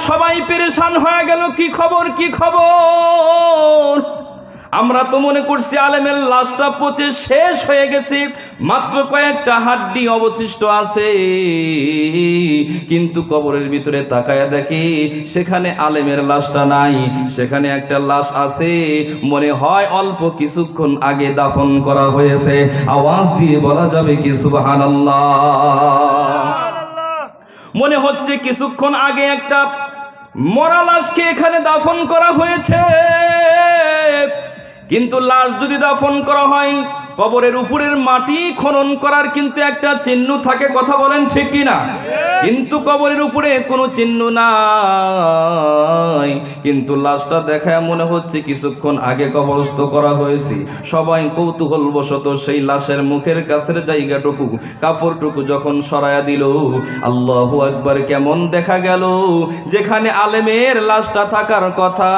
সবাই পেরেশান হয়ে গেল, কি খবর কি খবর। আমরা তো মনে করছি আলেমের লাশটা পচে শেষ হয়ে গেছে, মাত্র কয়েকটা হাড্ডি অবশিষ্ট আছে, কিন্তু কবরের ভিতরে তাকায়া দেখি সেখানে আলেমের লাশটা নাই, সেখানে একটা লাশ আছে, মনে হয় অল্প কিছুক্ষণ আগে দাফন করা হয়েছে। আওয়াজ দিয়ে বলা যাবে কি সুবহানাল্লাহ। মনে হচ্ছে কিছুক্ষণ আগে একটা মরা লাশকে এখানে দাফন করা হয়েছে। কিন্তু লাশ যদি দাফন করা হয়, কবরের উপরের মাটি খনন করার কিন্তু একটা চিহ্ন থাকে, কথা বলেন ঠিক কিনা? কিন্তু কবরের উপরে কোনো চিহ্ন নাই, কিন্তু লাশটা দেখায় মনে হচ্ছে কিছুক্ষণ আগে কবরস্থ করা হয়েছে। সবাই কৌতূহল বশত সেই লাশের মুখের কাছের জায়গাটুকু, কাপড়টুকু যখন সরায়া দিল, আল্লাহু আকবার, কেমন দেখা গেল যেখানে আলেমের লাশটা থাকার কথা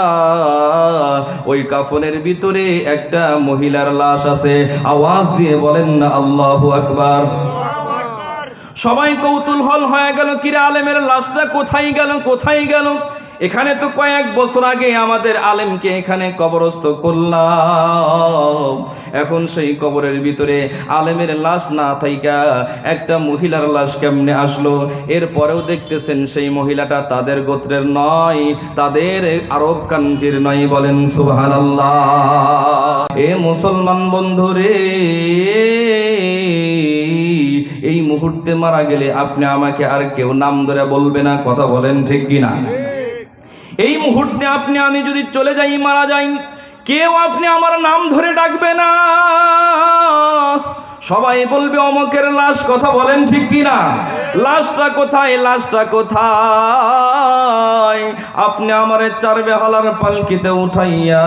ওই কাফনের ভিতরে একটা মহিলার লাশ আছে। আওয়াজ দিয়ে বলেন না আল্লাহু আকবার। সবাই কৌতূহল হয়ে গেল, কিরে আলেমের লাশটা কোথায় গেল কোথায় গেল? এখানে তো কয়েক বছর আগে আমাদের আলেমকে এখানে কবরস্থ করলাম, এখন সেই কবরের ভিতরে আলেমের লাশ না থাইকা একটা মহিলার লাশ কেমনে আসলো? এরপরেও দেখতেছেন সেই মহিলাটা তাদের গোত্রের নয়, তাদের আরব কান্ট্রির নয়। বলেন সুবহানাল্লাহ। এ মুসলমান বন্ধুরে, এই মুহূর্তে মারা গেলে আপনি আমাকে আর কেউ নাম ধরে বলবে না, কথা বলেন ঠিক কিনা? এই মুহূর্তে আপনি আমি যদি চলে যাই, মারা যাই, কেউ আপনি আমার নাম ধরে ডাকবে না, সবাই বলবে অমকের লাশ, কথা বলেন ঠিক কিনা? লাশটা কোথায়, লাশটা কোথায়? আপনি আমারে চার বেহালার পালকিতে উঠাইয়া,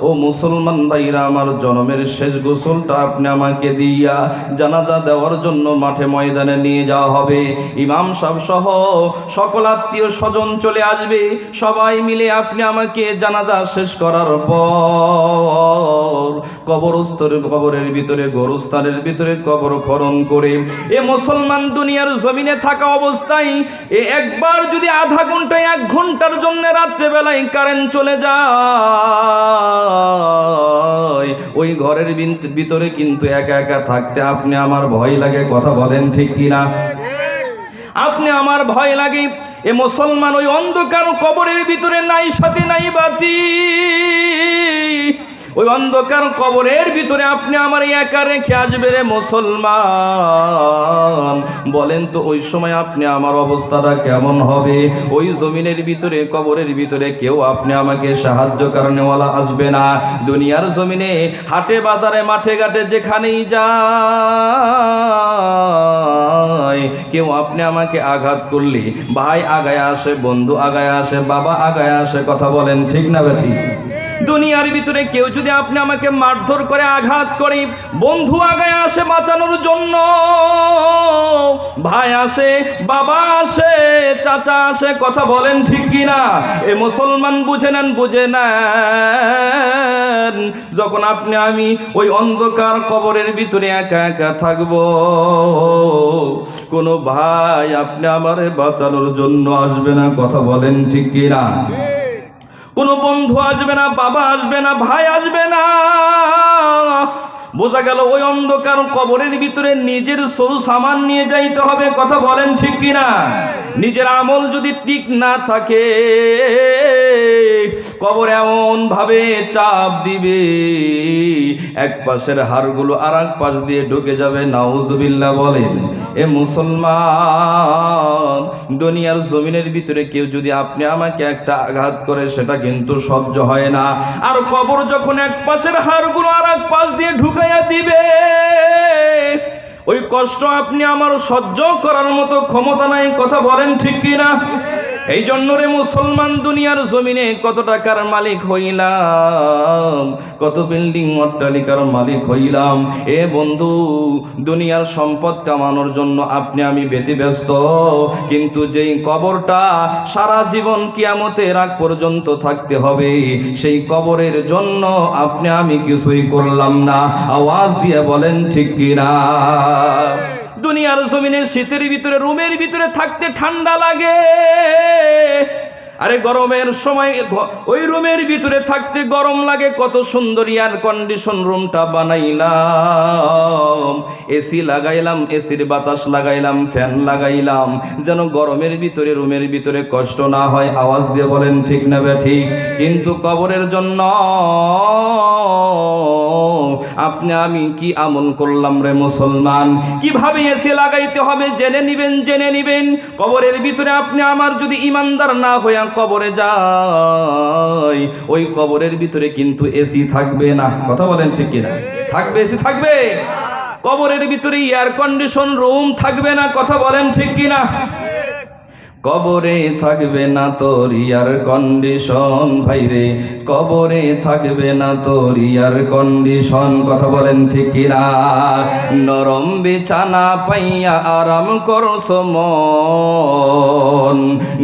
ও মুসলমান ভাইরা, আমার জন্মের শেষ গোসলটা আপনি আমাকে দিয়া জানাজা দেওয়ার জন্য মাঠে ময়দানে নিয়ে যাওয়া হবে। ইমাম সাহেব সহ সকল আত্মীয় স্বজন চলে আসবে, সবাই মিলে আপনি আমাকে জানাজা শেষ করার পর কবরের ভিতরে, গোরস্থানের ভিতরে কবর খনন করে, এ মুসলমান দুনিয়ার জমিনে থাকা অবস্থায় একবার যদি আধা ঘন্টায় 1 ঘন্টার জন্য রাত্রেবেলায় কারেন্ট চলে যায়, ওই ঘরের ভিতরে কিন্তু একা একা থাকতে আপনি আমার ভয় লাগে, কথা বলেন ঠিক কিনা? আপনি আমার ভয় লাগে। এ মুসলমান, ওই অন্ধকার কবরের ভিতরে নাই সাথে নাই বাতি, ওই অন্ধকার কবরের ভিতরে আপনি আমার একা রেখে আসবে রে মুসলমান। বলেন তো ওই সময় আপনি আমার অবস্থাটা কেমন হবে? ওই জমিনের ভিতরে, কবরের ভিতরে কেউ আপনি আমাকে সাহায্য কারণেওয়ালা আসবে না। দুনিয়ার জমিনে হাটে বাজারে মাঠে ঘাটে যেখানেই যায়, কেউ আপনি আমাকে আঘাত করলে ভাই আগায় আসে, বন্ধু আগায় আসে, বাবা আগায় আসে, কথা বলেন ঠিক না বেঠি? দুনিয়ার ভিতরে কেউ যদি আপনি আমাকে মারধর করে, আঘাত করে, বন্ধু আগায় আসে বাঁচানোর জন্য, ভাই আসে, বাবা আসে, চাচা আসে, কথা বলেন ঠিক কিনা? এ মুসলমান বুঝে নেন, বুঝে নেন, যখন আপনি আমি ওই অন্ধকার কবরের ভিতরে একা একা থাকব, কোনো ভাই আপনি আমারে বাঁচানোর জন্য আসবে না, কথা বলেন ঠিক কিনা? কোনো বন্ধু আসবে না, বাবা আসবে না, ভাই আসবে না। বোঝা গেল ওই অন্ধকার কবরের ভিতরে নিজের সরু সামান নিয়ে যাইতে হবে, কথা বলেন ঠিক কিনা? নিজের আমল যদি ঠিক না থাকে, কবর এমন ভাবে চাপ দিবে, এক পাশের হাড়গুলো আর এক পাশ দিয়ে ঢুকে যাবে, নাউজুবিল্লাহ বলেন। এ মুসলমান, দুনিয়ার জমিনের ভিতরে কেউ যদি আপনি আমাকে একটা আঘাত করে, সেটা কিন্তু সহ্য হয় না। আর কবর যখন এক পাশের হাড়গুলো আর এক পাশ দিয়ে ঢুকাইয়া দিবে, ওই কষ্ট আপনি আমার সহ্য করার মতো ক্ষমতা নাই, কথা বলেন ঠিক কিনা? এই জন্য রে মুসলমান, দুনিয়ার জমিনে কত টাকার মালিক হইলাম, কত বিল্ডিং অট্টালিকার মালিক হইলাম, এ বন্ধু, দুনিয়ার সম্পদ কামানোর জন্য আপনি আমি ব্যতিব্যস্ত, কিন্তু যেই কবরটা সারা জীবন কিয়ামতের আগ পর্যন্ত থাকতে হবে, সেই কবরের জন্য আপনি আমি কিছুই করলাম না। আওয়াজ দিয়ে বলেন ঠিক কিনা? দুনিয়ার জমিনে শীতের ভিতরে রুমের ভিতরে থাকতে ঠান্ডা লাগে, আরে গরমের সময় ওই রুমের ভিতরে থাকতে গরম লাগে, কত সুন্দর এয়ার কন্ডিশন রুমটা বানাইলাম, এসি লাগাইলাম, এসির বাতাস লাগাইলাম, ফ্যান লাগাইলাম, যেন গরমের ভিতরে রুমের ভিতরে কষ্ট না হয়। আওয়াজ দিয়ে বলেন ঠিক না ঠিক? কিন্তু কবরের জন্য আপনি আমি কি আমল করলাম রে মুসলমান? কিভাবে এসি লাগাইতে হবে জেনে নিবেন। কবরের ভিতরে আপনি আমার যদি ইমানদার না হইয়া কবরে যাই, ওই কবরের ভিতরে কিন্তু এসি থাকবে না। কথা বলেন ঠিক কিনা? থাকবে? এসি থাকবে? কবরের ভিতরে এয়ার কন্ডিশন রুম থাকবে না। কথা বলেন ঠিক কিনা? কবরে থাকবে না তোর এয়ার কন্ডিশন ভাইরে, কবরে থাকবে না তোর এয়ার কন্ডিশন। কথা বলেন ঠিক কিনা? নরম বিছানা পাইয়া আরাম করছ মন,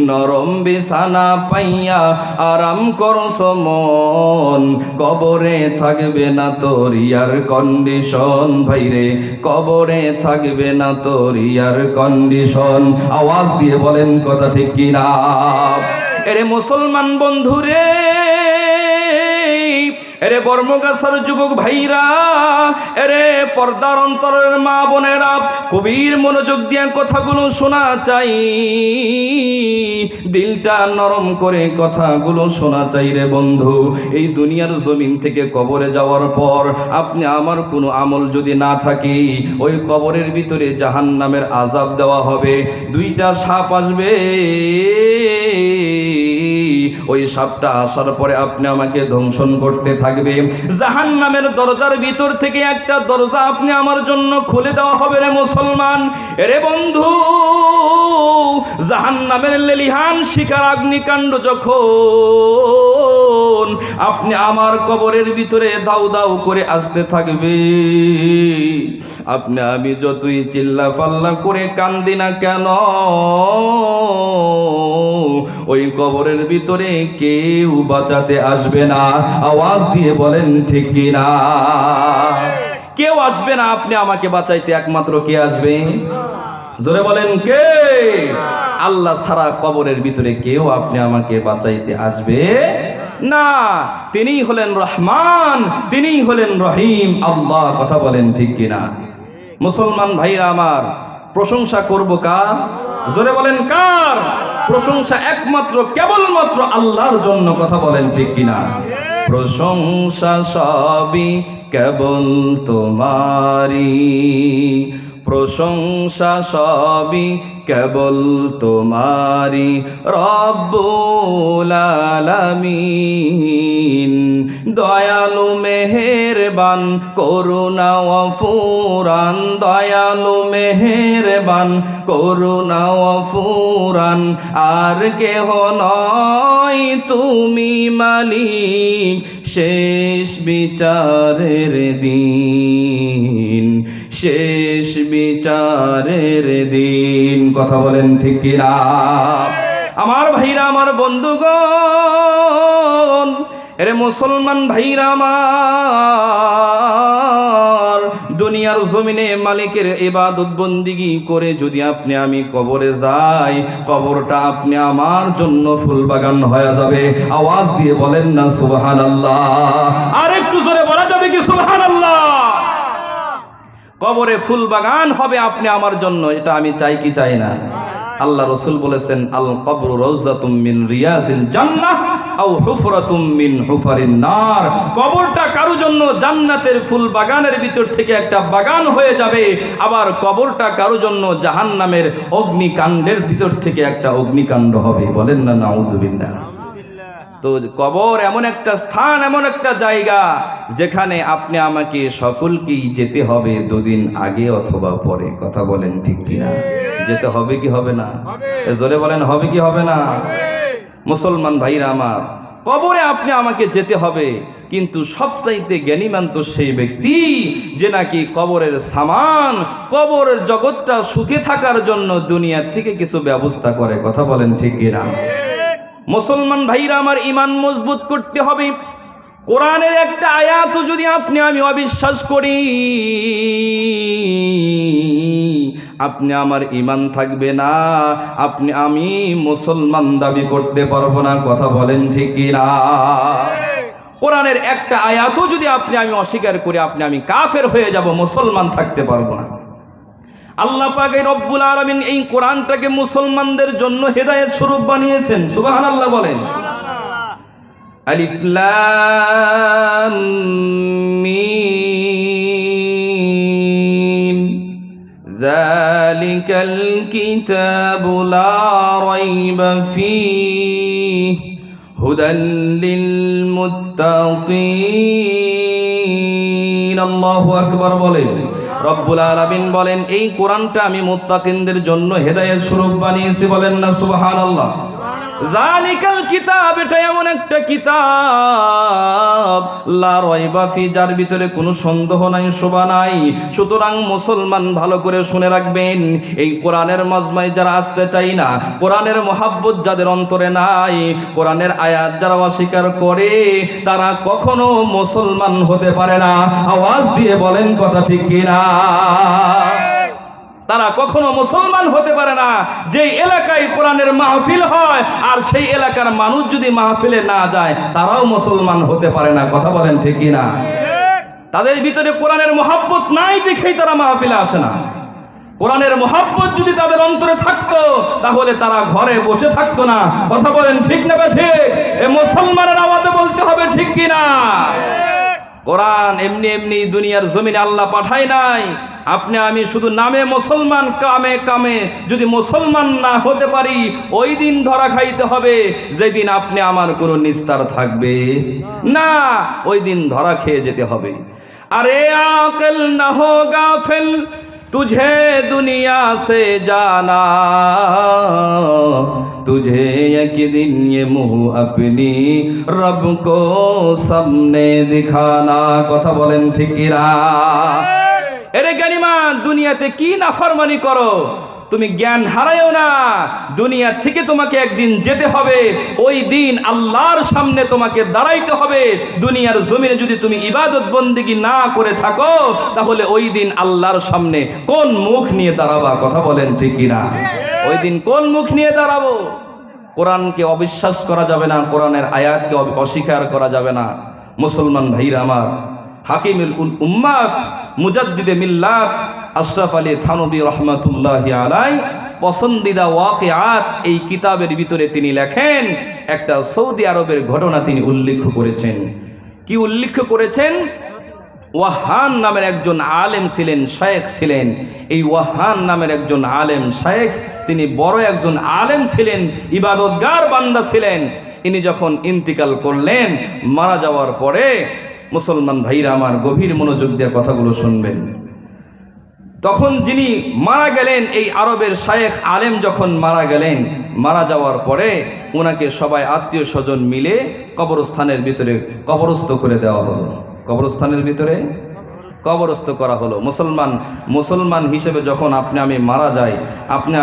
নরম বিছানা পাইয়া আরাম করছ মন, কবরে থাকবে না তোর এয়ার কন্ডিশন ভাইরে, কবরে থাকবে না তোর এয়ার কন্ডিশন। আওয়াজ দিয়ে বলেন কথা ঠিক কিনা? এরে মুসলমান বন্ধুরে, এরে বর্মগাছার যুবক ভাইরা, এরে পর্দার অন্তরের মা বোনেরা, কবির মনোযোগ দিয়ে কথাগুলো শোনা চাই, দিলটা নরম করে কথাগুলো শোনা চাই রে বন্ধু। এই দুনিয়ার জমিন থেকে কবরে যাওয়ার পর আপনি আমার কোনো আমল যদি না থাকে, ওই কবরের ভিতরে জাহান্নামের আযাব দেওয়া হবে। দুইটা সাপ আসবে, ওই সাপটা আসার পরে আপনি আমাকে দংশন করতে থাকবে। জাহান্নামের দরজার ভিতর থেকে একটা দরজা আপনি আমার জন্য খুলে দেওয়া হবে রে মুসলমান। এরে বন্ধু, জাহান্নামের লেলিহান শিকার অগ্নিকাণ্ড যখন আপনি আমার কবরের ভিতরে দাউ দাউ করে আসতে থাকবে, আপনি আমি যতই চিল্লা পাল্লা করে কান্দি না কেন, ওই কবরের ভিতরে কেউ বাঁচাতে আসবে না। আওয়াজ দিয়ে বলেন ঠিক কিনা? কেউ আসবে না আপনি আমাকে বাঁচাইতে। একমাত্র কে আসবে? জোরে বলেন কে? আল্লাহ ছাড়া কবরের ভিতরে কেউ আপনি আমাকে বাঁচাইতে আসবে না। তিনিই হলেন রহমান, তিনিই হলেন রহিম আল্লাহ। কথা বলেন ঠিক কিনা? মুসলমান ভাইরা আমার, প্রশংসা করব কার? জোরে বলেন কার? প্রশংসা একমাত্র কেবলমাত্র আল্লাহর জন্য। কথা বলেন ঠিক কিনা? প্রশংসা সবই কেবল তোমারি, প্রশংসা সবই কেবল তোমারি রব্বুল আলামিন। দয়ালু মেহেরবান করুণা অফুরান, দয়ালু মেহেরবান করুণা অফুরান, আর কেহ নয় তুমি মালিক শেষ বিচারের দিন, শেষ বিচারের দিন। কথা বলেন ঠিক কিনা? আমার ভাইরা, আমার বন্ধুগণ, এরে মুসলমান ভাইরা আমার, দুনিয়ার জমিনে মালিকের ইবাদত বন্দিগি করে যদি আপনি আমি কবরে যাই, কবরটা আপনি আমার জন্য ফুলবাগান হয়ে যাবে। আওয়াজ দিয়ে বলেন না সুবহানাল্লাহ? আর একটু জোরে বলা যাবে কি সুবহানাল্লাহ? কবরে ফুল বাগান হবে আপনি আমার জন্য। এটা আমি চাই কি চাই না? আল্লাহ রসুল বলেছেন, আল কবরু রাউযাতুম মিন রিয়াজিল জান্নাহ আও হুফরাতুম মিন হুফারিন নার। কবরটা কারো জন্য জান্নাতের ফুল বাগানের ভিতর থেকে একটা বাগান হয়ে যাবে, আবার কবরটা কারো জন্য জাহান্নামের অগ্নিকাণ্ডের ভিতর থেকে একটা অগ্নিকাণ্ড হবে। বলেন না নাউজুবিল্লাহ? তো কবর এমন একটা স্থান, এমন একটা জায়গা যেখানে আপনি আমাকে সকলকেই যেতে হবে, দুদিন আগে অথবা পরে। কথা বলেন ঠিক কিনা? যেতে হবে কি হবে না? জোরে বলেন, হবে কি হবে না? মুসলমান ভাইরা আমার, কবরে আপনি আমাকে যেতে হবে, কিন্তু সবচাইতে জ্ঞানীমান তো সেই ব্যক্তি যে নাকি কবরের সামান, কবরের জগৎটা সুখে থাকার জন্য দুনিয়ার থেকে কিছু ব্যবস্থা করে। কথা বলেন ঠিক কিনা? মুসলমান ভাইরা আমার, ঈমান মজবুত করতে হবে। কোরআনের একটা আয়াত যদি আপনি আমি অবিশ্বাস করি, আপনি আমার ঈমান থাকবে না, আমি মুসলমান দাবি করতে পারবো না। কথা বলেন ঠিক কি না? কোরআনের একটা আয়াতও যদি আমি অস্বীকার করি, আমি কাফের হয়ে যাব, মুসলমান থাকতে পারবো না। আল্লাহ পাক রব্বুল আলামিন এই কোরআনটাকে মুসলমানদের জন্য হেদায়েত স্বরূপ বানিয়েছেন। সুবহানাল্লাহ বলেন। আলিফ লাম মিম যালিকাল কিতাবু লা রাইবা ফীহি হুদাল লিল মুত্তাকিন। আল্লাহু আকবার বলেন। রব্বুল আলামিন বলেন এই কোরআনটা আমি মুত্তাকিনদের জন্য হেদায়েত স্বরূপ বানিয়েছি। বলেন না সুবহানাল্লাহ। যালিকাল কিতাব, এটা এমন একটা কিতাব লা রাইবা ফি, যার ভিতরে কোনো সন্দেহ নাই, শোভা নাই। সুতরাং মুসলমান ভালো করে শুনে রাখবেন, এই কোরআনের মজমায় যারা আসতে চাই না, কোরআনের মহাব্বত যাদের অন্তরে নাই, কোরআনের আয়াত যারা অস্বীকার করে, তারা কখনো মুসলমান হতে পারে না। আওয়াজ দিয়ে বলেন কথা ঠিক কিনা? তারা কখনো মুসলমান হতে পারে না। যেই এলাকায় কোরআনের মাহফিল হয় আর সেই এলাকার মানুষ যদি মাহফিলে না যায়, তারাও মুসলমান হতে পারে না। কথা বলেন ঠিক কি না? তাদের ভিতরে কোরআনের মহব্বত নাই দেখেই তারা মাহফিলে আসে না। কোরআনের মহব্বত যদি তাদের অন্তরে থাকতো, তাহলে তারা ঘরে বসে থাকতো না। কথা বলেন ঠিক না ঠিক? এ মুসলমানের আওয়াজে বলতে হবে ঠিক কি না? কোরআন এমনি এমনি দুনিয়ার জমিনে আল্লাহ পাঠায় নাই। আমি শুধু নামে মুসলমান, কামে কামে যদি মুসলমান না হতে পারি, ওই দিন ধরা খাইতে হবে যেদিন আমার কোনো নিস্তার থাকবে না, ওই দিন ধরা খেয়ে যেতে হবে। আরে আকল না হো গাফিল तुझे दुनिया से जाना, तुझे एक दिन ये मुँह अपनी रब को सामने दिखाना। কথা বলেন ঠিক কি না? এরে গানিমা, দুনিয়াতে কি নাফরমানি করো, তুমি জ্ঞান হারায়ও না। দুনিয়া থেকে তোমাকে একদিন যেতে হবে, ওই দিন আল্লাহর সামনে তোমাকে দাঁড়াইতে হবে। দুনিয়ার জমিনে যদি তুমি ইবাদত বন্দেগী না করে থাকো, তাহলে ওই দিন আল্লাহর সামনে কোন মুখ নিয়ে দাঁড়াবা? কথা বলেন ঠিক কিনা? ওই দিন কোন মুখ নিয়ে দাঁড়াবো? কোরআনকে অবিশ্বাস করা যাবে না, কোরআনের আয়াতকে অস্বীকার করা যাবে না। মুসলমান ভাইরা আমার, হাকিমুল উম্মাত মুজাদ্দিদে মিল্লাত আশরাফ আলী থানবী রহমাতুল্লাহি আলাইহি পছন্দিদা ওয়াকিআত এই কিতাবের ভিতরে তিনি লেখেন, একটা সৌদি আরবের ঘটনা তিনি উল্লেখ করেছেন। কি উল্লেখ করেছেন? ওয়াহান নামের একজন আলেম ছিলেন, শায়েখ ছিলেন। এই ওয়াহান নামের একজন আলেম শায়েখ, তিনি বড় একজন আলেম ছিলেন, ইবাদতগার বান্দা ছিলেন। ইনি যখন ইন্তিকাল করলেন, মারা যাওয়ার পরে, মুসলমান ভাইরা আমার গভীর মনোযোগ দিয়ে কথাগুলো শুনবেন। তখন যিনি মারা গেলেন, এই আরবের শায়েখ আলেম যখন মারা গেলেন, মারা যাওয়ার পরে ওনাকে সবাই আত্মীয় স্বজন মিলে কবরস্থানের ভিতরে কবরস্থ করে দেওয়া হলো। কবরস্থানের ভিতরে কবরস্থ করা হলো। মুসলমান হিসেবে যখন আমি মারা যাই,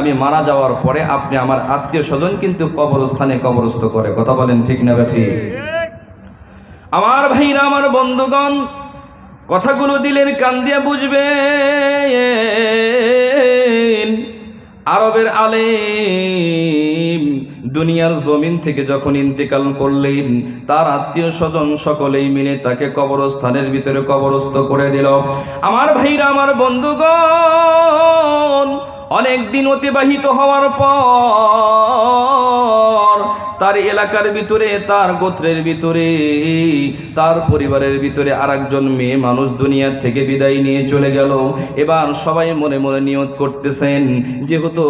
আমি মারা যাওয়ার পরে আমার আত্মীয় স্বজন কিন্তু কবরস্থানে কবরস্থ করে। কথা বলেন ঠিক না ঠিক? আমার ভাইরা, আমার বন্ধুগণ, কথাগুলো দিলের কান দিয়ে বুঝবেন। আরবের আলেম দুনিয়ার জমিন থেকে যখন ইন্তেকাল করলেন, তার আত্মীয় স্বজন সকলেই মিলে তাকে কবরস্থানের ভিতরে কবরস্থ করে দিল। আমার ভাইরা, আমার বন্ধুগণ, অনেক দিন অতিবাহিত হওয়ার পর তার এলাকার ভিতরে, তার গোত্রের ভিতরে, তার পরিবারের ভিতরে আরেকজন মেয়ে মানুষ দুনিয়ার থেকে বিদায় নিয়ে চলে গেল। এবার সবাই মনে মনে নিয়ত করতেছেন, যেহেতু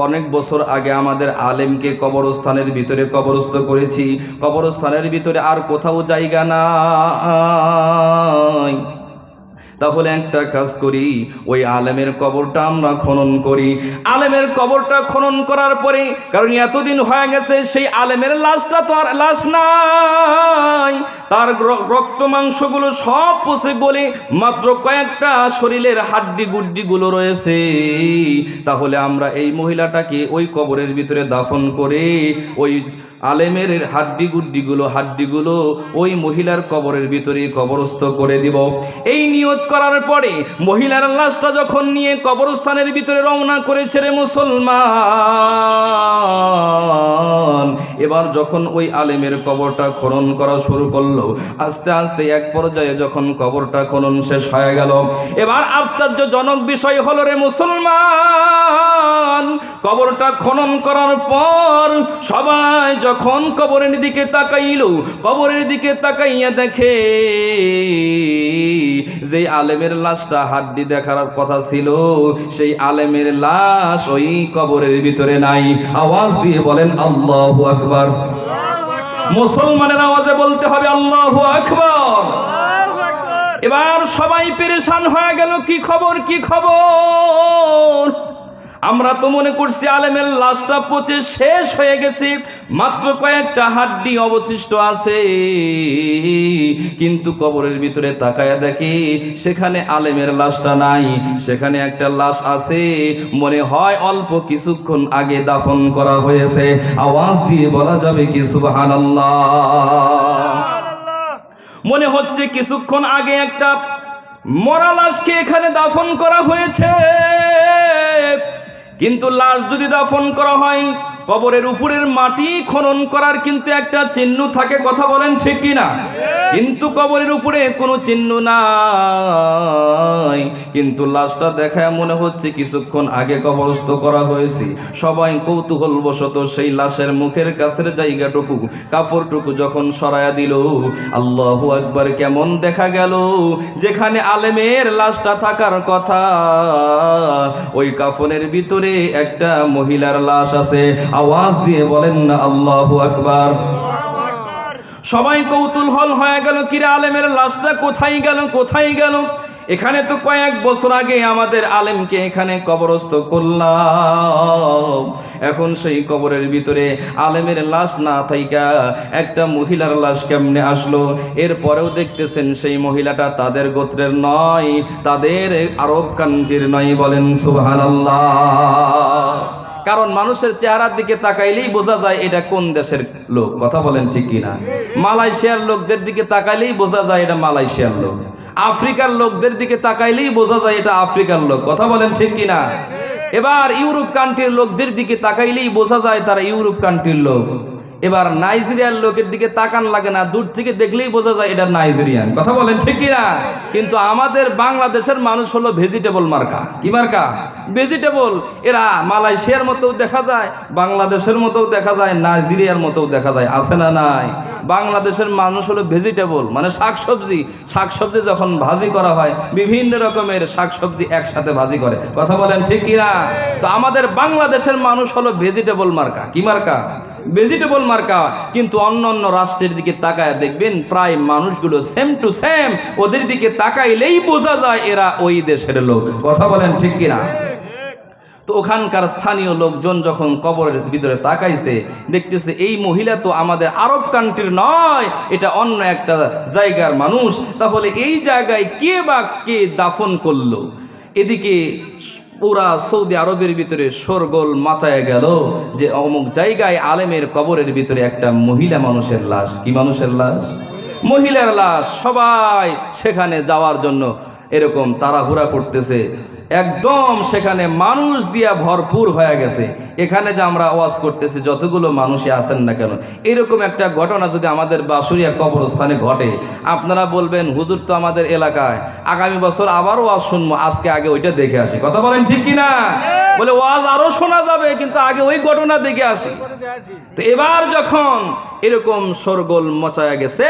অনেক বছর আগে আমাদের আলেমকে কবরস্থানের ভিতরে কবরস্থ করেছি, কবরস্থানের ভিতরে আর কোথাও জায়গা নাই, তাহলে একটা কাজ করি, ওই আলেমের কবরটা আমরা খনন করি। আলেমের কবরটা খনন করার পরে, কারণ এতদিন হয়ে গেছে, সেই আলেমের লাশটা তো আর লাশ নাই, তার রক্ত মাংসগুলো সব পচে গলে মাত্র কয়েকটা শরীরের হাড্ডি গুড্ডিগুলো রয়েছে। তাহলে আমরা এই মহিলাটাকে ওই কবরের ভিতরে দাফন করে ওই আলেমের হাড্ডিগুলো ওই মহিলার কবরের ভিতরে কবরস্থ করে দিব। এই নিয়ত করার পরে মহিলার লাশটা যখন নিয়ে কবরস্থানের ভিতরে রওনা করেছে রে মুসলমান, এবার যখন ওই আলেমের কবরটা খনন করা শুরু করলো, আস্তে আস্তে এক পর্যায়ে যখন কবরটা খনন শেষ হয়ে গেল, এবার আশ্চর্যজনক বিষয় হলো রে মুসলমান, কবরটা খনন করার পর সবাই যখন কবরের দিকে তাকাইল, কবরের দিকে তাকাইয়া দেখে যে আলেমের লাশটা হাড্ডি দেখার কথা ছিল, সেই আলেমের লাশ ওই কবরের ভিতরে নাই। আওয়াজ দিয়ে বলেন আল্লাহু আকবার। মুসলমানের আওয়াজে বলতে হবে আল্লাহু আকবার। এবার সবাই পেরেশান হয়ে গেল, কি খবর কি খবর। আমরা তো মনে করছি আলেমের লাশটা পচে শেষ হয়ে গেছে, মাত্র কয়েকটা হাড্ডি অবশিষ্ট আছে, কিন্তু কবরের ভিতরে তাকায়া দেখি সেখানে আলেমের লাশটা নাই, সেখানে একটা লাশ আছে, মনে হয় অল্প কিছুক্ষণ আগে দাফন করা হয়েছে। আওয়াজ দিয়ে বলা যাবে কি সুবহানাল্লাহ। মনে হচ্ছে কিছুক্ষণ আগে একটা মরা লাশকে এখানে দাফন করা হয়েছে, কিন্তু লাশ যদি দাফন করা হয় কবরের উপরের মাটি খনন করার কিন্তু একটা চিহ্ন থাকে, কথা বলেন ঠিক কি না? কিন্তু কবরের উপরে কোনো চিহ্ন নাই, কিন্তু লাশটা দেখায় মনে হচ্ছে কিছুক্ষণ আগে কবরস্থ করা হয়েছে। সবাই কৌতূহল বশত সেই লাশের মুখের কাছের জায়গাটুকু, কাপড়টুকু যখন সরায়া দিল, আল্লাহু আকবার, কেমন দেখা গেল যেখানে আলেমের লাশটা থাকার কথা ওই কাফনের ভিতরে একটা মহিলার লাশ আছে। আওয়াজ দিয়ে বলেন না আল্লাহু আকবার। সবাই কৌতূহল হয়ে গেল, কিরে আলেমের লাশটা কোথায় গেল কোথায় গেল? এখানে তো কয়েক বছর আগে আমাদের আলেমকে এখানে কবরস্থ করলাম, এখন সেই কবরের ভিতরে আলেমের লাশ না থাইকা একটা মহিলার লাশ কেমনে আসলো? এরপরেও দেখতেছেন সেই মহিলাটা তাদের গোত্রের নয়, তাদের আরব কান্ট্রির নয়। বলেন সুবহানাল্লাহ। কারণ মানুষের চেহারার দিকে তাকাইলেই বোঝা যায় এটা কোন দেশের লোক, কথা বলেন ঠিক কিনা? মালয়েশিয়ার লোকদের দিকে তাকাইলেই বোঝা যায় এটা মালয়েশিয়ার লোক, আফ্রিকার লোকদের দিকে তাকাইলেই বোঝা যায় এটা আফ্রিকার লোক, কথা বলেন ঠিক কিনা? এবার ইউরোপ কান্ট্রির লোকদের দিকে তাকাইলেই বোঝা যায় তারা ইউরোপ কান্ট্রির লোক। এবার নাইজেরিয়ার লোকের দিকে তাকান লাগে না, দূর থেকে দেখলেই বোঝা যায় এটা নাইজেরিয়ান, কথা বলেন ঠিক কিনা? কিন্তু আমাদের বাংলাদেশের মানুষ হলো ভেজিটেবল মার্কা। কি মার্কা? ভেজিটেবল। এরা মালয়েশিয়ার মতো দেখা যায়, বাংলাদেশের মতো দেখা যায়, নাইজেরিয়ার মতো দেখা যায়, আছে না নাই? বাংলাদেশের মানুষ হলো ভেজিটেবল, মানে শাকসবজি। শাকসবজি যখন ভাজি করা হয় বিভিন্ন রকমের শাকসবজি একসাথে ভাজি করে, কথা বলেন ঠিক কিনা? তো আমাদের বাংলাদেশের মানুষ হলো ভেজিটেবল মার্কা। কি মার্কা? ভেজিটেবল মার্কা। কিন্তু অন্য অন্য রাষ্ট্রের দিকে তাকায় দেখবেন প্রায় মানুষগুলো সেম টু সেম, ওদের দিকে তাকাইলেই বোঝা যায় এরা ওই দেশের লোক, কথা বলেন ঠিক কিনা? তো ওখানকার স্থানীয় লোকজন যখন কবরের ভিতরে তাকাইছে, দেখতেছে এই মহিলা তো আমাদের আরব কান্ট্রির নয়, এটা অন্য একটা জায়গার মানুষ, তাহলে এই জায়গায় কে বা কে দাফন করলো? এদিকে পুরা সৌদি আরবের ভিতরে শোরগোল মাচায় গেল যে অমুক জায়গায় আলেমের কবরের ভিতরে একটা মহিলা মানুষের লাশ। কি মানুষের লাশ? মহিলার লাশ। সবাই সেখানে যাওয়ার জন্য এরকম তাড়াহুড়া করতেছে, একদম সেখানে মানুষ দিয়া ভরপুর হয়ে গেছে। এখানে যে আমরা ওয়াজ করতেছি যতগুলো মানুষই আছেন না কেন, এরকম একটা ঘটনা যদি আমাদের বাঁশুড়িয়া কবরস্থানে ঘটে, আপনারা বলবেন হুজুর তো আমাদের এলাকায়, আগামী বছর আবার ওয়াজ শুনবো, আজকে আগে ওইটা দেখে আসি, কথা বলেন ঠিক কিনা? বলে ওয়াজ আরো শোনা যাবে, কিন্তু আগে ওই ঘটনা দেখে আসি। তো এবার যখন এরকম শোরগোল মচায়া গেছে,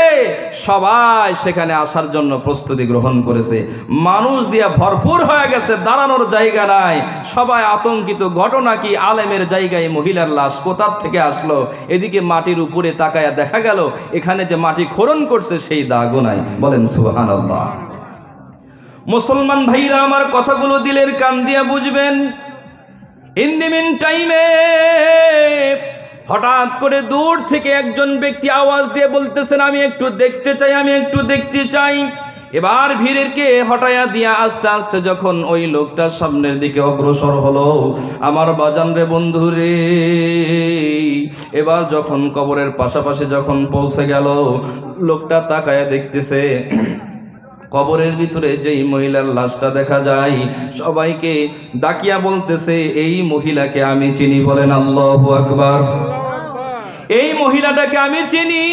সবাই সেখানে আসার জন্য প্রস্তুতি গ্রহণ করেছে, মানুষ দিয়া ভরপুর হয়ে গেছে, দাঁড়ানোর জায়গা নাই, সবাই আতঙ্কিত। ঘটনা কি? আলেমের জায়গায় মহিলার লাশ কোথার থেকে আসলো? এদিকে মাটির উপরে তাকায়া দেখা গেল এখানে যে মাটি খনন করছে সেই দাগও নাই। বলেন সুবহানাল্লাহ। মুসলমান ভাইরা আমার কথাগুলো দিলের কান দিয়া বুঝবেন। ইন দি মিন টাইমে হঠাৎ করে দূর থেকে একজন ব্যক্তি আওয়াজ দিয়ে বলতেছেন, আমি একটু দেখতে চাই, আমি একটু দেখতে চাই। এবার ভিড়েরকে হটাইয়া দিয়া আস্তে আস্তে যখন ওই লোকটা সামনের দিকে অগ্রসর হলো, আমার বাজান রে বন্ধু রে, এবার যখন কবরের পাশাপাশি যখন পৌঁছে গেল, লোকটা তাকায়া দেখতেছে কবরের ভিতরে যেই মহিলার লাশটা দেখা যায়, সবাইকে ডাকিয়া বলতেছে, এই মহিলাকে আমি চিনি। বলেন আল্লাহু আকবার। এই মহিলাটাকে আমি চিনি।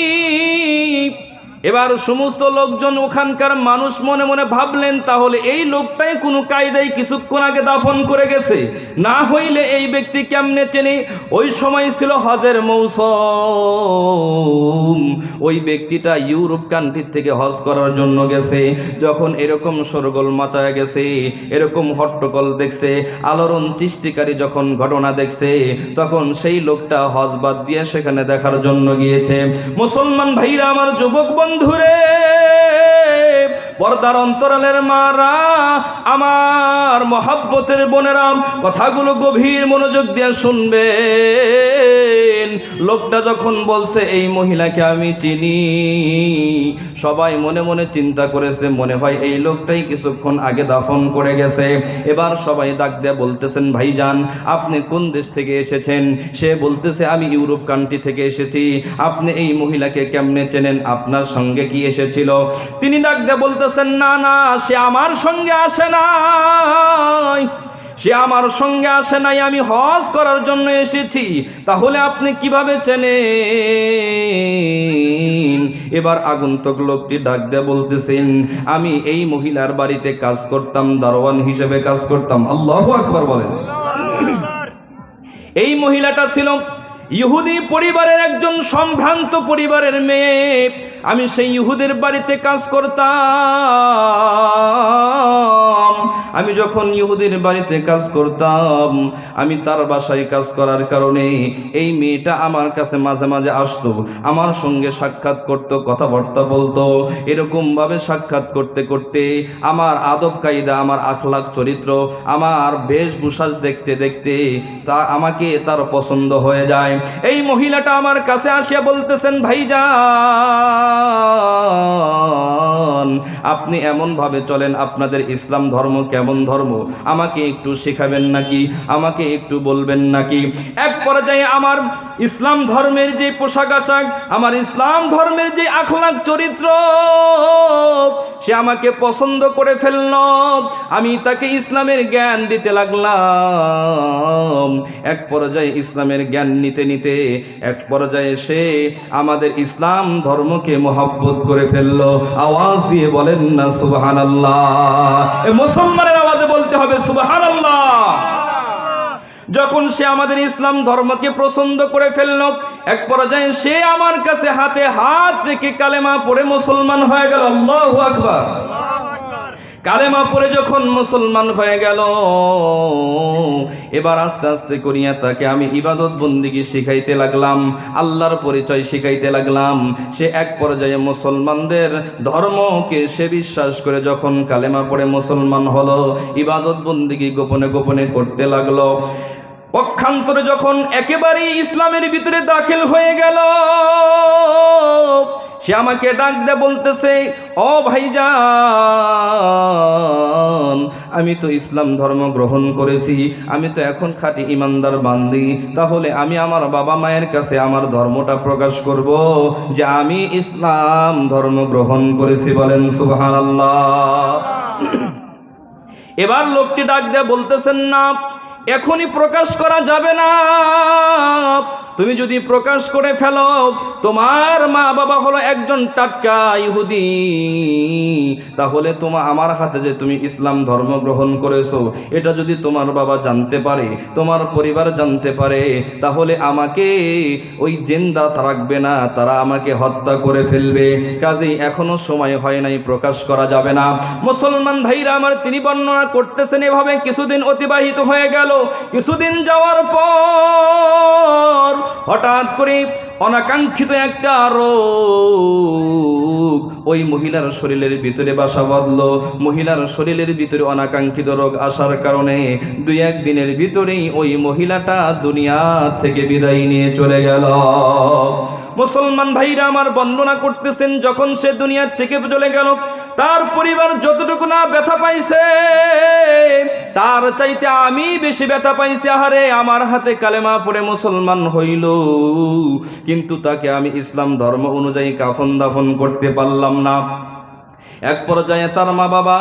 এবার সমস্ত লোকজন, ওখানকার মানুষ মনে মনে ভাবলেন, তাহলে এই লোকটাই কোনো কায়দায় কিছুক্ষণ আগে দাফন করে গেছে, না হইলে এই ব্যক্তি কেমনে চেনে? ওই সময় ছিল হজের মৌসুম, ওই ব্যক্তিটা ইউরোপ কান্ট্রি থেকে হজ করার জন্য গেছে। যখন এরকম শোরগোল মাচায় গেছে, এরকম হট্টগোল দেখছে, আলোড়ন সৃষ্টিকারী যখন ঘটনা দেখছে, তখন সেই লোকটা হজ বাদ দিয়ে সেখানে দেখার জন্য গিয়েছে। মুসলমান ভাইরা আমার, যুবক বন্ধুরে, পর্দার অন্তরালের মারা, আমার মহাব্বতের বোনেরা, কথাগুলো গভীর মনোযোগ দিয়ে শুনবেন। লোকটা যখন বলছে এই মহিলাকে আমি চিনি, সবাই মনে মনে চিন্তা করেছে, মনে হয় এই লোকটাই কিছুক্ষণ আগে দাফন করে গেছে। এবার সবাই ডাক দিয়ে বলতেছেন, ভাইজান আপনি কোন দেশ থেকে এসেছেন? সে বলতেছে, আমি ইউরোপ কান্ট্রি থেকে এসেছি। আপনি এই মহিলাকে কেমনে চেনেন? আপনার সঙ্গে কি এসেছিল? তিনি ডাক দিয়ে বলতেছেন, না না, সে আমার সঙ্গে আসে নাই, সে আমার সঙ্গে আসে নাই, আমি হজ করার জন্য এসেছি। তাহলে আপনি কিভাবে চেনেন? এবার আগন্তুক লোকটি ডাক দিয়ে বলতেছেন, আমি এই মহিলার বাড়িতে কাজ করতাম, দারোয়ান হিসেবে কাজ করতাম। আল্লাহু আকবার বলেন। এই মহিলাটা ছিল ইহুদি পরিবারের একজন সম্ভ্রান্ত পরিবারের মেয়ে। আমি সেই ইহুদের বাড়িতে কাজ করতাম। আমি যখন ইহুদির বাড়িতে কাজ করতাম, আমি তার বাসায় কাজ করার কারণে এই মেয়েটা আমার কাছে মাঝে মাঝে আসতো, আমার সঙ্গে সাক্ষাৎ করত, কথাবার্তা বলতো। এরকমভাবে সাক্ষাৎ করতে করতে আমার আদব কায়দা, আমার আখলাক চরিত্র, আমার বেশভূষা দেখতে দেখতে তা আমাকে তার পছন্দ হয়ে যায়। এই মহিলাটা আমার কাছে আসিয়া বলতেছেন, ভাইজান আপনি এমনভাবে চলেন, আপনাদের ইসলাম ধর্ম কেমন ধর্ম? আমাকে একটু শেখাবেন নাকি? আমাকে একটু বলবেন নাকি? এক পর্যায়ে আমার ইসলাম ধর্মের যে পোশাক আশাক, আমার ইসলাম ধর্মের যে আখলাক চরিত্র, সে আমাকে পছন্দ করে ফেলল। আমি তাকে ইসলামের জ্ঞান দিতে লাগলাম। এক পর্যায়ে ইসলামের জ্ঞান নিতে নিতে এক পর্যায়ে সে আমাদের ইসলাম ধর্মকে মহব্বত করে ফেলল। আওয়াজ দিয়ে বলেন না সুবহানাল্লাহ। এই মুসলমানের আওয়াজে বলতে হবে সুবহানাল্লাহ। যখন সে আমাদের ইসলাম ধর্মকে পছন্দ করে ফেলল, এক পর্যায়ে সে আমার কাছে হাতে হাত রেখে কালেমা পড়ে মুসলমান হয়ে গেল। আল্লাহু আকবার। কালেমা পড়ে যখন মুসলমান হয়ে গেল, এবার আস্তে আস্তে করিয়া তাকে আমি ইবাদত বন্দিগি শিখাইতে লাগলাম, আল্লাহর পরিচয় শিখাইতে লাগলাম। সে এক পর্যায়ে মুসলমানদের ধর্মকে সে বিশ্বাস করে যখন কালেমা পড়ে মুসলমান হলো, ইবাদত বন্দিগি গোপনে গোপনে করতে লাগলো। পক্ষান্তরে যখন একেবারেই ইসলামের ভিতরে দাখিল হয়ে গেল, সে আমাকে ডাক দিয়ে বলতেছে, ও ভাইজান আমি তো ইসলাম ধর্ম গ্রহণ করেছি, আমি তো এখন খাঁটি ইমানদার বান্দি। তাহলে আমি আমার বাবা মায়ের কাছে আমার ধর্মটা প্রকাশ করব যে আমি ইসলাম ধর্ম গ্রহণ করেছি। বলেন সুবহানাল্লাহ। এবার লোকটি ডাক দিয়ে বলতেছেন, না এখনই প্রকাশ করা যাবে না। তুমি যদি প্রকাশ করে ফেলো, তোমার মা বাবা হলো একজন টাটকা ইহুদি, তাহলে আমার হাতে যে তুমি ইসলাম ধর্ম গ্রহণ করেছো, এটা যদি তোমার বাবা জানতে পারে, তোমার পরিবার জানতে পারে, তাহলে আমাকে ওই জিন্দা রাখবে না, তারা আমাকে হত্যা করে ফেলবে। কাজেই এখনো সময় হয় নাই, প্রকাশ করা যাবে না। মুসলমান ভাইরা আমার, তিনি বর্ণনা করতেছেন, এভাবে কিছুদিন অতিবাহিত হয়ে গেল। কিছুদিন যাওয়ার পর হঠাৎ করে অনাকাঙ্ক্ষিত একটা রোগ ওই মহিলার শরীরের ভিতরে বাসা বাঁধলো। মহিলার শরীরের ভিতরে অনাকাঙ্ক্ষিত রোগ আসার কারণে 2-1 দিনের ভিতরেই ওই মহিলাটা দুনিয়া থেকে বিদায় নিয়ে চলে গেল। মুসলমান ভাইরা আমার বর্ণনা করতেছেন, যখন সে দুনিয়ার থেকে চলে গেল, তার পরিবার যতটুকু না ব্যথা পাইছে, তার চাইতে আমি বেশি ব্যথা পাইছি। আহারে, আমার হাতে কালেমা পড়ে মুসলমান হইল, কিন্তু তাকে আমি ইসলাম ধর্ম অনুযায়ী কাফন দাফন করতে পারলাম না। এক পর্যায়ে তার মা বাবা,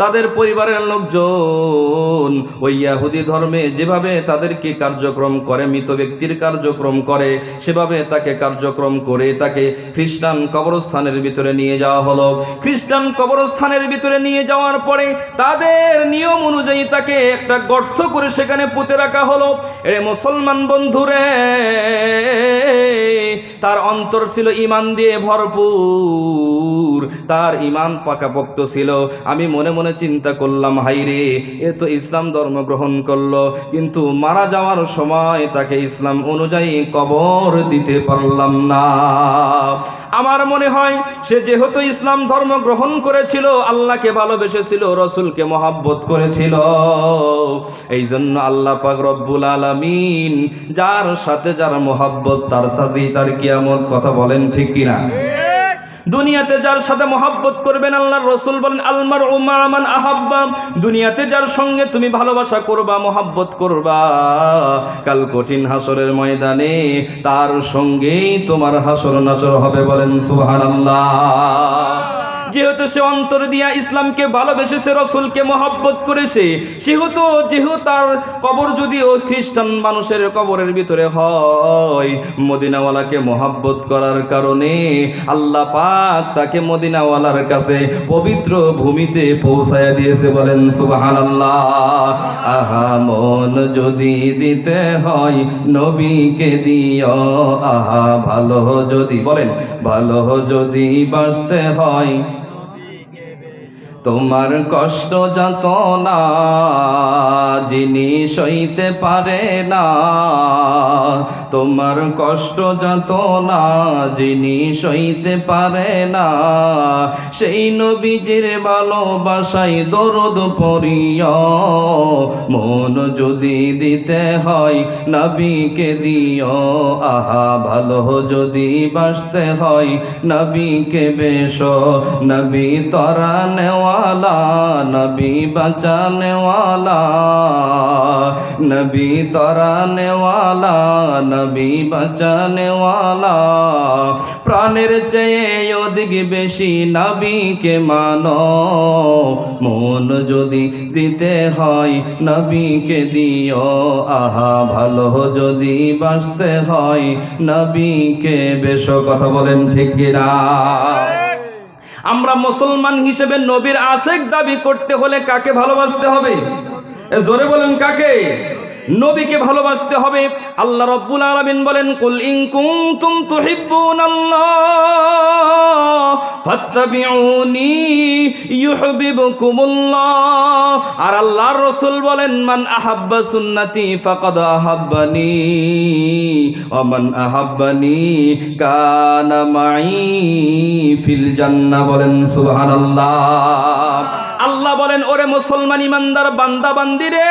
তাদের পরিবারের লোকজন ওই ইহুদি ধর্মে যেভাবে তাদেরকে কার্যক্রম করে, মৃত ব্যক্তির কার্যক্রম করে, সেভাবে তাকে কার্যক্রম করে তাকে খ্রিস্টান কবরস্থানের ভিতরে নিয়ে যাওয়া হলো। খ্রিস্টান কবরস্থানের ভিতরে নিয়ে যাওয়ার পরে তাদের নিয়ম অনুযায়ী তাকে একটা গর্ত করে সেখানে পুঁতে রাখা হলো। এরে মুসলমান বন্ধুরে, তার অন্তর ছিল ঈমান দিয়ে ভরপুর, তার ঈমান পাকাপোক্ত ছিল। আমি মনে মনে চিন্তা করলাম, হাইরে, এ তো ইসলাম ধর্ম গ্রহণ করলো, কিন্তু মারা যাওয়ার সময় তাকে ইসলাম অনুযায়ী কবর দিতে পারলাম না। আমার মনে হয় সে যেহেতু ইসলাম ধর্ম গ্রহণ করেছিল, আল্লাহকে ভালোবেসেছিল, রসুলকে মহাব্বত করেছিল, এই জন্য আল্লাহ পাক রব্বুল আলামিন যার সাথে যার মহাব্বত তার কিয়ামত। কথা বলেন ঠিক কিনা? দুনিয়াতে যার সাথে মহাব্বত করবেন, আল্লাহর রাসূল বলেন আলমারউ মা মান আহাব্বা, দুনিয়াতে যার সঙ্গে তুমি ভালোবাসা করবা, মহাব্বত করবা, কাল কঠিন হাসরের ময়দানে তার সঙ্গেই তোমার হাসর নাসর হবে। বলেন সুবহানাল্লাহ। যেহেতু সে অন্তর দিয়া ইসলামকে ভালোবেসেছে, রসুলকে মহাব্বত করেছে, যেহেতু তার কবর যদিও খ্রিস্টান মানুষের কবরের ভিতরে হয়, মদিনাওয়ালাকে মহাব্বত করার কারণে আল্লাহ পাক তাকে মদিনাওয়ালার কাছে পবিত্র ভূমিতে পৌঁছায়া দিয়েছে। বলেন সুবহানাল্লাহ। আহা মন যদি দিতে হয় নবীকে দিও, আহা ভালো যদি, বলেন ভালো যদি বাঁচতে হয়, তোমার কষ্ট যাতনা যিনি সইতে পারে না, তোমার কষ্ট যাতনা যিনি সইতে পারে না, সেই নবীজির ভালোবাসায় দরদ পড়িও, মন যদি দিতে হয় নবীকে দিও, আহা ভালো যদি বাঁচতে হয় নবীকে বেশো, নবী তরানেওয়া নবী বাঁচানে ওয়ালা, নবী তরানে ওয়ালা, নবী বাঁচানে ওয়ালা, প্রাণের চেয়ে অধিক বেশি নবীকে মানো, মন যদি দিতে হয় নবীকে দিও, আহা ভালো যদি বাঁচতে হয় নবীকে বেশো। কথা বলেন ঠিক কিনা? আমরা মুসলমান হিসেবে নবীর আশিক দাবি করতে হলে কাকে ভালোবাসতে হবে? জোরে বলেন কাকে? নবীকে ভালোবাসতে হবে। আল্লাহ রাব্বুল আলামিন বলেন কুল ইন কুনতুম তুহিব্বুনাল্লাহ ফাত্তাবিউনি ইউহিব্বুকুমুল্লাহ। আর আল্লাহর রাসূল বলেন মান আহাব্বা সুন্নতি ফাকাদ আহাব্বানি ওয়া মান আহাব্বানি কানা মাই ফিল জান্নাহ। বলেন সুবহানাল্লাহ। আল্লাহ বলেন ওরে মুসলমান ইমানদার বান্দা বান্দিরে,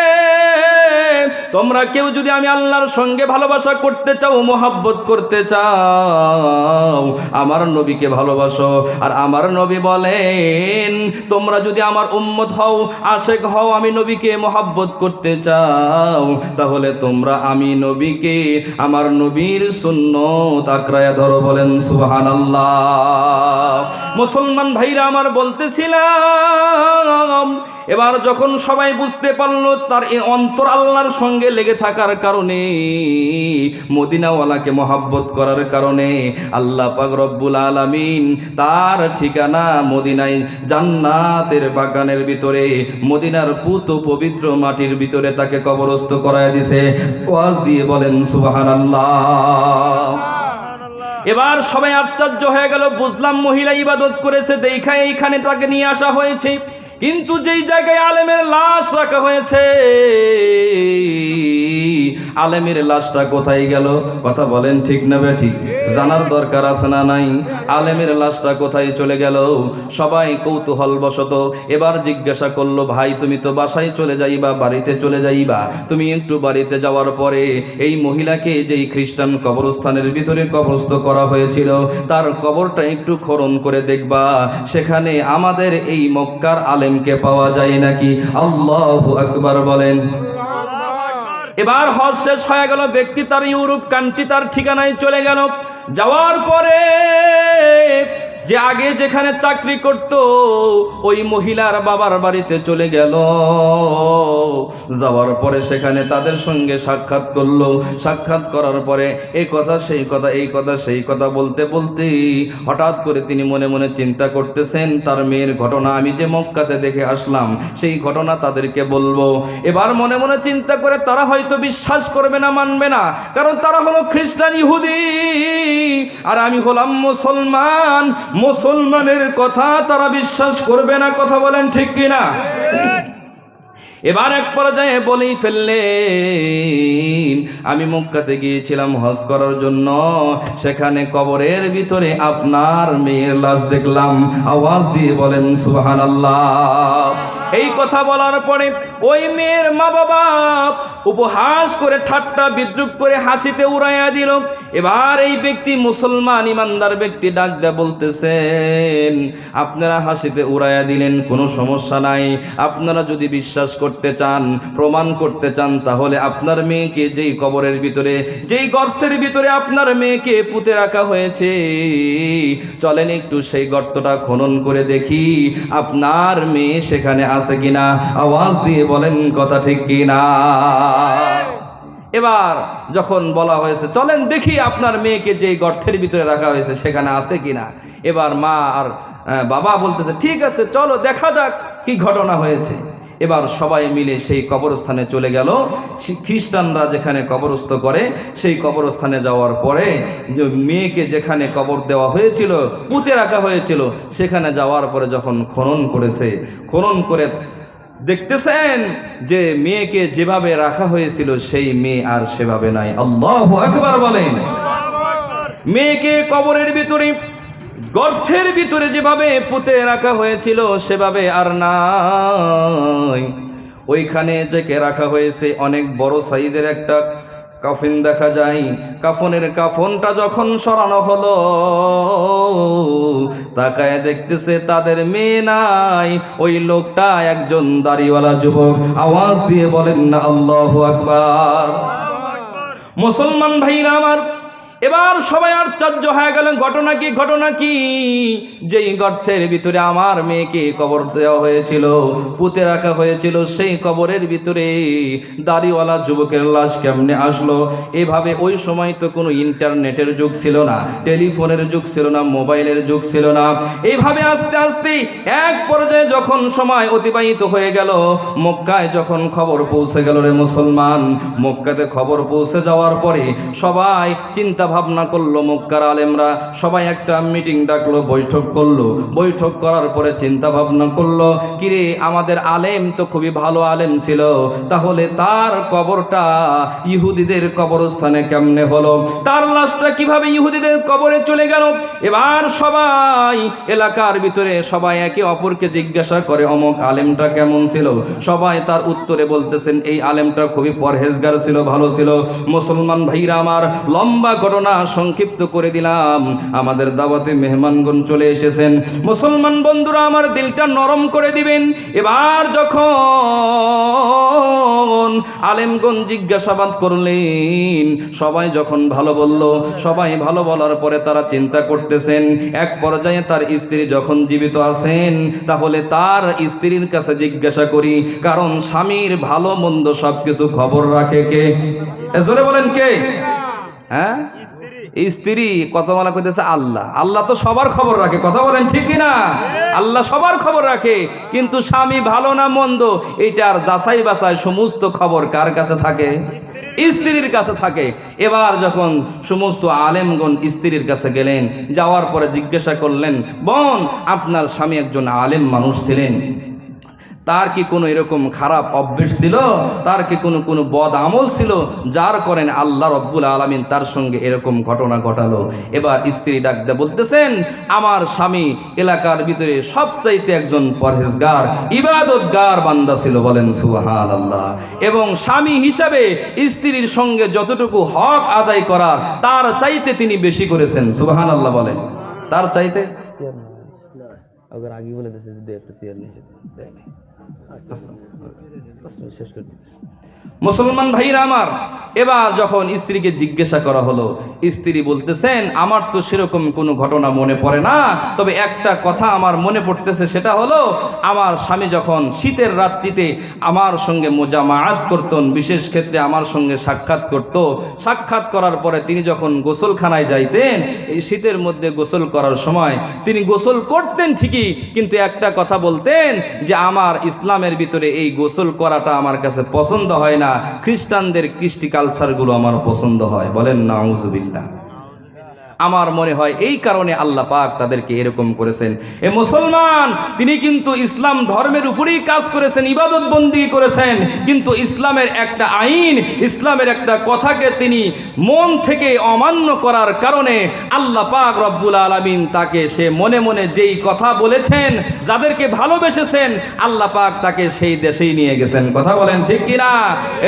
তোমরা কেউ যদি আমি আল্লাহর সঙ্গে ভালোবাসা করতে চাও, মোহাব্বত করতে চাও, আমার নবীকে ভালোবাসো। আর আমার নবী বলেন তোমরা যদি আমার উম্মত হও, আশেক হও, আমি নবীকে মোহাব্বত করতে চাও, তাহলে তোমরা আমি নবীকে, আমার নবীর সুন্নত আঁকড়ায়া ধরো। বলেন সুবহানাল্লাহ। মুসলমান ভাইরা আমার, বলতেছিলাম এবার যখন সবাই বুঝতে পারলো তার এই অন্তর আল্লাহর সঙ্গে লেগে থাকার কারণে, মদিনাওয়ালাকে মহাব্বত করার কারণে, আল্লাহ পাক রব্বুল আলামিন তার ঠিকানা মদিনায় জান্নাতের বাগানের ভিতরে, মদিনার পুত পবিত্র মাটির ভিতরে তাকে কবরস্থ করায় দিছে। ওয়াজ দিয়ে বলেন সুবহানাল্লাহ। এবার সবাই আশ্চর্য হয়ে গেল, বুঝলাম মহিলা ইবাদত করেছে, দেখা এইখানে তাকে নিয়ে আসা হয়েছে, কিন্তু যেই জায়গায় আলেমের লাশ রাখা হয়েছে, আলেমের লাশটা কোথায় গেল? কথা বলেন ঠিক না ঠিক? জানার দরকার আছে না নাই? আলেমের লাশটা কোথায় চলে গেল? সবাই কৌতূহল বশত এবার জিজ্ঞাসা করলো, ভাই তুমি তো বাসায় চলে যাইবা, বাড়িতে চলে যাইবা, তুমি একটু বাড়িতে যাওয়ার পরে এই মহিলাকে যেই খ্রিস্টান কবরস্থানের ভিতরে কবরস্থ করা হয়েছিল তার কবরটা একটু খনন করে দেখবা, সেখানে আমাদের এই মক্কার আলেমকে পাওয়া যায় নাকি। আল্লাহু আকবার বলেন। এবার হজ শেষ হয়ে গেল, ব্যক্তি তার ইউরোপ কান্ট্রি তার ঠিকানায় চলে গেল। যাওয়ার পরে যে আগে যেখানে চাকরি করত ওই মহিলার বাবার বাড়িতে চলে গেল। যাওয়ার পরে সেখানে তাদের সঙ্গে সাক্ষাৎ করলো। সাক্ষাৎ করার পরে এই কথা সেই কথা, এই কথা সেই কথা বলতে বলতে হঠাৎ করে তিনি মনে মনে চিন্তা করতেছেন তার মেয়ের ঘটনা আমি যে মক্কাতে দেখে আসলাম সেই ঘটনা তাদেরকে বলবো। এবার মনে মনে চিন্তা করে তারা হয়তো বিশ্বাস করবে না, মানবে না, কারণ তারা হলো খ্রিস্টান ইহুদি আর আমি হলাম মুসলমান। মুসলমানের কথা তারা বিশ্বাস করবে না। কথা বলেন ঠিক কিনা? এবার এক পর্যায়ে বলেই ফেললেন আমি মক্কাতে গিয়েছিলাম হজ করার জন্য, সেখানে কবরের ভিতরে আপনার মেয়ের লাশ দেখলাম। আওয়াজ দিয়ে বলেন সুবহানাল্লাহ। এই কথা বলার পরে ওই মেয়ের মা বাবা উপহাস করে ঠাট্টা বিদ্রুপ করে হাসিতে উড়াইয়া দিল। এবার এই ব্যক্তি মুসলমান ইমানদার ব্যক্তি ডাক দেয়া বলতেছেন আপনারা হাসিতে উড়াইয়া দিলেন, কোনো সমস্যা নাই। আপনারা যদি বিশ্বাস করতে চান, প্রমাণ করতে চান, তাহলে আপনার মেয়েকে যেই কবরের ভিতরে, যেই গর্তের ভিতরে আপনার মেয়েকে পুঁতে রাখা হয়েছে, চলেন একটু সেই গর্তটা খনন করে দেখি আপনার মেয়ে সেখানে আছে কিনা। আওয়াজ দিয়ে বলেন কথা ঠিক কিনা? এবার যখন বলা হয়েছে চলেন দেখি আপনার মেয়েকে যে গর্তের ভিতরে রাখা হয়েছে সেখানে আছে কিনা, এবার মা আর বাবা বলতেছে ঠিক আছে চলো দেখা যাক কি ঘটনা হয়েছে। এবার সবাই মিলে সেই কবরস্থানে চলে গেল। খ্রিস্টানরা যেখানে কবরস্থ করে সেই কবরস্থানে যাওয়ার পরে যে মেয়েকে যেখানে কবর দেওয়া হয়েছিল, পুঁতে রাখা হয়েছিল, সেখানে যাওয়ার পরে যখন খনন করেছে, খনন করে দেখতেছেন যে মেয়েকে যেভাবে রাখা হয়েছিল সেই মেয়ে আর সেভাবে নাই। আল্লাহু আকবার বলেন। মেয়েকে কবরের ভিতরে, গর্তের ভিতরে যেভাবে পুঁতে রাখা হয়েছিল সেভাবে আর নাই। ওইখানে যেকে রাখা হয়েছে অনেক বড় সাইজের একটা কাফন দেখা যায়। কাফনের কাফনটা যখন সরানো হলো, তাকায় দেখতেছে তাদের মেয়ে নাই, ওই লোকটা একজন দাড়িওয়ালা যুবক। আওয়াজ দিয়ে বলেন না আল্লাহু আকবার। মুসলমান ভাইরা আমার, এবার সবাই আশ্চর্য হয়ে গেলেন ঘটনা কি, ঘটনা কি? যেই গর্তের ভিতরে আমার মেয়েকে কবর দেওয়া হয়েছিল, পুঁতে রাখা হয়েছিল, সেই কবরের ভিতরে দাড়িওয়ালা যুবকের লাশ কেমনে আসলো? এভাবে ওই সময় তো কোনো ইন্টারনেটের যুগ ছিল না, টেলিফোনের যুগ ছিল না, মোবাইলের যুগ ছিল না। এইভাবে আস্তে আস্তে এক পর্যায়ে যখন সময় অতিবাহিত হয়ে গেল, মক্কায় যখন খবর পৌঁছে গেল রে মুসলমান, মক্কাতে খবর পৌঁছে যাওয়ার পরে সবাই চিন্তা ভাবনা করলো, মক্কার আলেমরা সবাই একটা মিটিং ডাকলো, বৈঠক করলো। বৈঠক করার পরে চিন্তা ভাবনা করলো, কিরে আমাদের আলেম তো খুবই ভালো আলেম ছিল, তাহলে তার কবরটা ইহুদিদের কবরস্থানে কেমনে হলো? তার লাশটা কিভাবে ইহুদিদের কবরে চলে গেল? এবার সবাই এলাকার ভিতরে সবাই একে অপরকে জিজ্ঞাসা করে অমুক আলেমটা কেমন ছিল? সবাই তার উত্তরে বলতেছেন এই আলেমটা খুবই পরহেজগার ছিল, ভালো ছিল। মুসলমান ভাইরা আমার, লম্বা ঘটনা সংক্ষিপ্ত করে দিলাম। আমাদের দাওয়াতে মেহমানগণ চলে এসেছেন। মুসলমান বন্ধুরা আমার, দিলটা নরম করে দিবেন। এবার যখন আলেমগণ জিজ্ঞাসাবাদ করলেন, সবাই যখন ভালো বলল, সবাই ভালো বলার পরে তারা চিন্তা করতেছেন এক পর্যায়ে তার স্ত্রী যখন জীবিত আছেন, তাহলে তার স্ত্রীর কাছে জিজ্ঞাসা করি, কারণ স্বামীর ভালো মন্দ সবকিছু খবর রাখে কে? জোরে বলেন কে? হ্যাঁ, স্ত্রী। কত মালা কইতেছে আল্লাহ। আল্লাহ তো সবার খবর রাখে, কথা বলেন ঠিক কিনা? আল্লাহ সবার খবর রাখে, কিন্তু স্বামী ভালো না মন্দ এইটার যাচাই বাছাই সমস্ত খবর কার কাছে থাকে? স্ত্রীর কাছে থাকে। এবার যখন সমস্ত আলেমগণ স্ত্রীর কাছে গেলেন, যাওয়ার পরে জিজ্ঞাসা করলেন, বোন আপনার স্বামী একজন আলেম মানুষ ছিলেন, তার কি কোনো এরকম খারাপ অভ্যেস ছিল? তার কি কোনো বদ আমল ছিল যার করেন আল্লাহ রব্বুল আলামিন তার সঙ্গে এরকম ঘটনা ঘটালো? এবার স্ত্রী ডাক দিয়ে বলতেছেন, আমার স্বামী এলাকার ভিতরে সবচাইতে একজন পরহেজগার, ইবাদতগার বান্দা ছিল। বলেন সুবহানাল্লাহ। এবং স্বামী হিসাবে স্ত্রীর সঙ্গে যতটুকু হক আদায় করার তার চাইতে তিনি বেশি করেছেন। সুবহানাল্লাহ বলেন। তার চাইতে আগে বলে দিয়েছে মুসলমান ভাইরা আমার, এবার যখন স্ত্রীকে জিজ্ঞাসা করা হলো, স্ত্রী বলতেছেন আমার তো সেরকম কোনো ঘটনা মনে পড়ে না, তবে একটা কথা আমার মনে পড়তেছে, সেটা হলো আমার স্বামী যখন শীতের রাত্রিতে আমার সঙ্গে মোজামাআত করতেন, বিশেষ ক্ষেত্রে আমার সঙ্গে সাক্ষাৎ করত, সাক্ষাৎ করার পরে তিনি যখন গোসলখানায় যাইতেন, এই শীতের মধ্যে গোসল করার সময় তিনি গোসল করতেন ঠিকই, কিন্তু একটা কথা বলতেন যে আমার ইসলামের ভিতরে এই গোসল করাটা আমার কাছে পছন্দ হয় না, খ্রিস্টানদের কৃষ্টি কালচারগুলো আমার পছন্দ হয়। বলেন নাউজুবিল্লাহ। আমার মনে হয় এই কারণে আল্লাহ পাক তাদেরকে এরকম করেছেন। এ মুসলমান, তিনি কিন্তু ইসলাম ধর্মের উপরেই কাজ করেছেন, ইবাদত বন্দি করেছেন, কিন্তু ইসলামের একটা আইন, ইসলামের একটা কথাকে তিনি মন থেকে অমান্য করার কারণে আল্লাহ পাক রব্বুল আলামিন তাকে সে মনে মনে যেই কথা বলেছেন, যাদেরকে ভালোবেসেছেন, আল্লাহ পাক তাকে সেই দেশেই নিয়ে গেছেন। কথা বলেন ঠিক কিনা?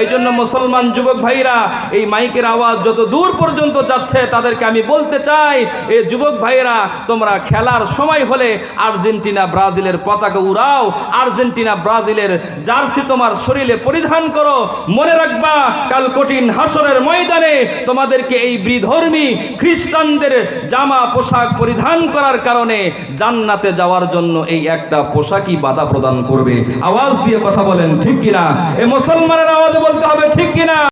এই জন্য মুসলমান যুবক ভাইরা, এই মাইকের আওয়াজ যত দূর পর্যন্ত যাচ্ছে তাদেরকে আমি বলতে চাই, এই যুবক ভাইরা, তোমরা খেলার সময় হলে আর্জেন্টিনা ব্রাজিলের পতাকা উড়াও, আর্জেন্টিনা ব্রাজিলের জার্সি তোমার শরীরে পরিধান করো। মনে রাখবা, কাল কঠিন হাসরের ময়দানে তোমাদেরকে এই বিধর্মী খ্রিস্টানদের জামা পোশাক পরিধান করার কারণে জান্নাতে যাওয়ার জন্য এই একটা পোশাকই বাধা প্রদান করবে। আওয়াজ দিয়ে কথা বলেন ঠিক কিনা? এই মুসলমানের আওয়াজে বলতে হবে ঠিক কিনা?